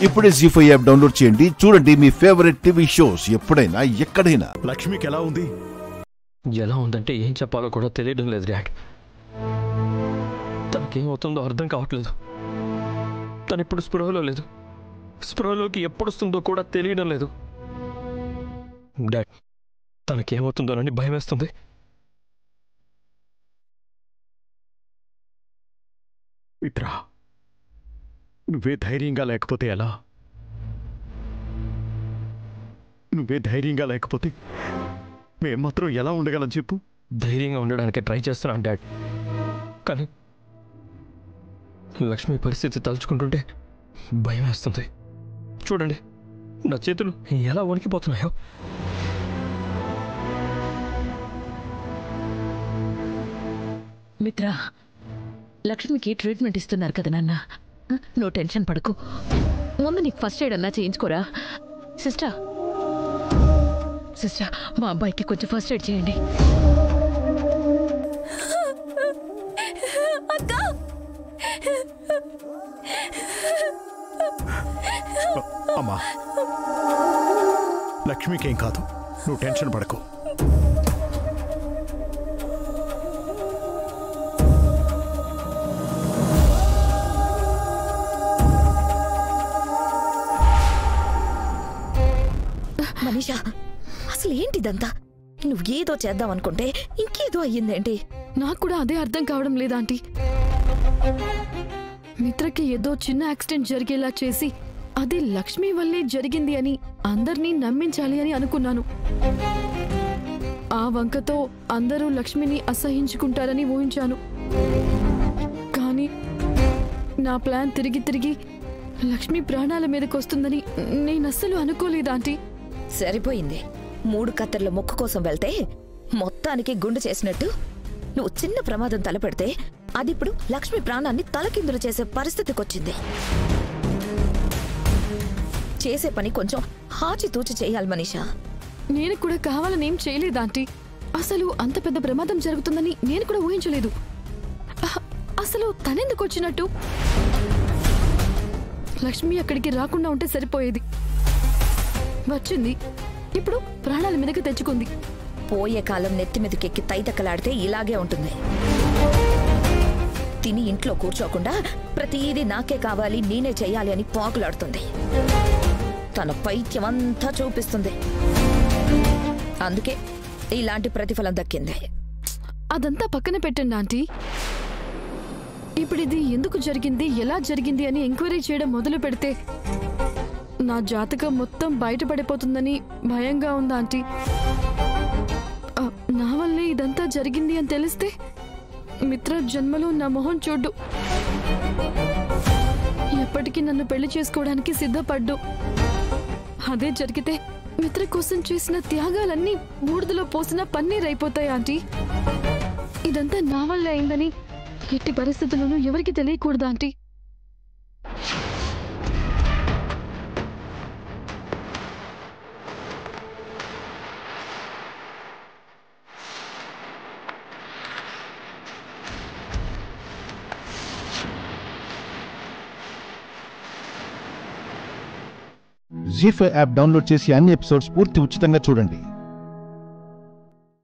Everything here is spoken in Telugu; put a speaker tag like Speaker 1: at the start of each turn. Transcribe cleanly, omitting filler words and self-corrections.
Speaker 1: ఇప్పుడే జీ5 యాప్ డౌన్లోడ్ చేయండి. చూడండి మీ ఫేవరెట్ టీవీ షోస్ ఎప్పుడైనా ఎక్కడైనా.
Speaker 2: లక్ష్మికి ఎలా ఉంది?
Speaker 3: ఎలా ఉందంటే ఏం చెప్పాలో కూడా తెలియడం లేదు డాడ్. తనకేమవుతుందో అర్థం కావట్లేదు. తను ఇప్పుడు స్పృహలో లేదు. స్పృహలోకి ఎప్పుడు వస్తుందో కూడా తెలియడం లేదు. డాడ్, తనకేమవుతుందోనని భయం వేస్తుంది.
Speaker 2: మిత్రా, నువ్వే ధైర్యంగా లేకపోతే ఎలా? నువ్వే ధైర్యంగా లేకపోతే మేము మాత్రం ఎలా ఉండగలం చెప్పు?
Speaker 3: ధైర్యంగా ఉండడానికి ట్రై చేస్తున్నాను డాడ్, కానీ లక్ష్మి పరిస్థితి తలుచుకుంటుంటే భయం వేస్తుంది. చూడండి నా చేతులు ఎలా వణికిపోతున్నాయో.
Speaker 4: మిత్రా, లక్ష్మికి ట్రీట్మెంట్ ఇస్తున్నారు కదా నాన్న, నువ్వు టెన్షన్ పడకు. ముందు నీకు ఫస్ట్ ఎయిడ్ అన్నా చేయించుకోరా. సిస్టర్ సిస్టర్ మా అబ్బాయికి కొంచెం ఫస్ట్ ఎయిడ్ చేయండి.
Speaker 2: అమ్మా, లక్ష్మికేం కాదు, నువ్వు టెన్షన్ పడకు.
Speaker 5: మనీషా, అసలు ఏంటిదంతా? నువ్వు ఏదో చేద్దాం అనుకుంటే ఇంకేదో అయ్యిందేంటి?
Speaker 6: నాకు కూడా అదే అర్థం కావడం లేదా ఆంటీ. మిత్రకి ఏదో చిన్న యాక్సిడెంట్ జరిగేలా చేసి అది లక్ష్మి వల్లే జరిగింది అని అందర్నీ నమ్మించాలి అని అనుకున్నాను. ఆ వంకతో అందరూ లక్ష్మిని అసహించుకుంటారని ఊహించాను. కానీ నా ప్లాన్ తిరిగి తిరిగి లక్ష్మి ప్రాణాల మీదకి వస్తుందని నేనస్సలు అనుకోలేదు ఆంటీ.
Speaker 5: సరిపోయింది. 3 కత్తర్ల ముక్కు కోసం వెళ్తే మొత్తానికి గుండు చేసినట్టు నువ్వు చిన్న ప్రమాదం తలపెడితే అదిప్పుడు లక్ష్మి ప్రాణాన్ని తలకిందులు చేసే పరిస్థితికొచ్చింది. చేసే పని కొంచెం ఆచితూచి చేయాలి మనీషా.
Speaker 6: నేను కూడా కావాలని ఏం చేయలేదు ఆంటీ. అసలు అంత పెద్ద ప్రమాదం జరుగుతుందని నేను కూడా ఊహించలేదు. అసలు తనెందుకు వచ్చినట్టు? లక్ష్మి అక్కడికి రాకుండా ఉంటే సరిపోయేది. వచ్చింది, ఇప్పుడు ప్రాణాల మీదకి తెచ్చుకుంది.
Speaker 5: పోయే కాలం నెత్తి మీదకెక్కి తైతక్కలాడితే ఇలాగే ఉంటుంది. తిని ఇంట్లో కూర్చోకుండా ప్రతిదీ నాకే కావాలి, నేనే చెయ్యాలి అని పాకులాడుతుంది. తన పైత్యమంతా చూపిస్తుంది. అందుకే ఇలాంటి ప్రతిఫలం దక్కింది.
Speaker 6: అదంతా పక్కన పెట్టండి ఆంటీ. ఇప్పుడు ఇది ఎందుకు జరిగింది, ఎలా జరిగింది అని ఎంక్వైరీ చేయడం మొదలు పెడితే నా జాతకం మొత్తం బయటపడిపోతుందని భయంగా ఉంది ఆంటీ. నా వల్లే ఇదంతా జరిగింది అని తెలిస్తే మిత్ర జన్మలో నా మొహం చూడ్డు. ఎప్పటికీ నన్ను పెళ్లి చేసుకోవడానికి సిద్ధపడ్డు. అదే జరిగితే మిత్ర కోసం చేసిన త్యాగాలన్నీ బూడిదలో పోసిన పన్నీర్ అయిపోతాయి ఆంటీ. ఇదంతా నా వల్లే అయిందని ఎట్టి పరిస్థితుల్లోనూ ఎవరికి తెలియకూడదు ఆంటీ.
Speaker 1: జీ5 యాప్ డౌన్లోడ్ చేసి అన్ని ఎపిసోడ్స్ పూర్తి ఉచితంగా చూడండి.